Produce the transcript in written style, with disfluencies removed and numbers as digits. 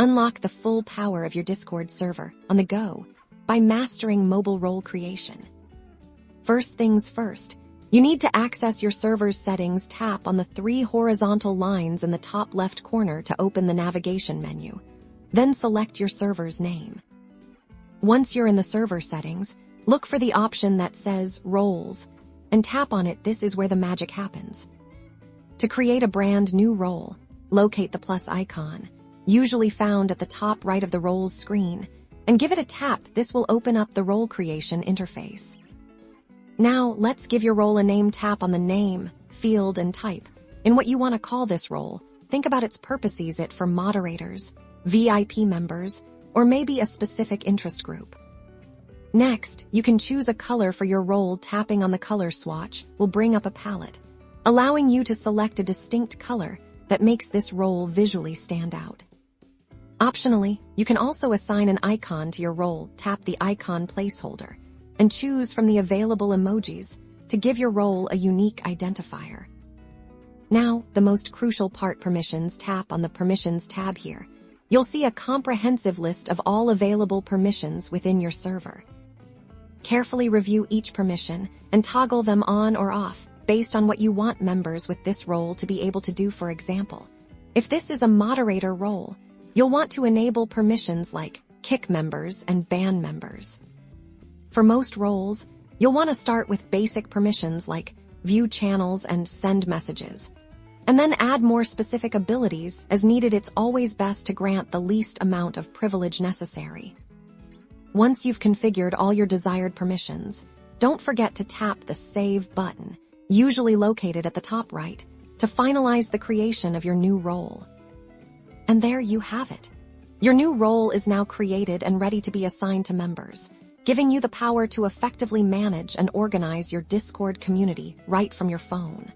Unlock the full power of your Discord server on the go by mastering mobile role creation. First things first, you need to access your server's settings. Tap on the 3 horizontal lines in the top left corner to open the navigation menu. Then select your server's name. Once you're in the server settings, look for the option that says Roles and tap on it. This is where the magic happens. To create a brand new role, locate the plus icon, usually found at the top right of the roles screen, and give it a tap. This will open up the role creation interface. Now, let's give your role a name. Tap on the name, field, and type in what you want to call this role. Think about its purpose. Is it for moderators, VIP members, or maybe a specific interest group? Next, you can choose a color for your role. Tapping on the color swatch will bring up a palette, allowing you to select a distinct color that makes this role visually stand out. Optionally, you can also assign an icon to your role. Tap the icon placeholder and choose from the available emojis to give your role a unique identifier. Now, the most crucial part, permissions. Tap on the Permissions tab here. You'll see a comprehensive list of all available permissions within your server. Carefully review each permission and toggle them on or off based on what you want members with this role to be able to do. For example, if this is a moderator role, you'll want to enable permissions like kick members and ban members. For most roles, you'll want to start with basic permissions like view channels and send messages, and then add more specific abilities as needed. It's always best to grant the least amount of privilege necessary. Once you've configured all your desired permissions, don't forget to tap the Save button, usually located at the top right, to finalize the creation of your new role. And there you have it. Your new role is now created and ready to be assigned to members, giving you the power to effectively manage and organize your Discord community right from your phone.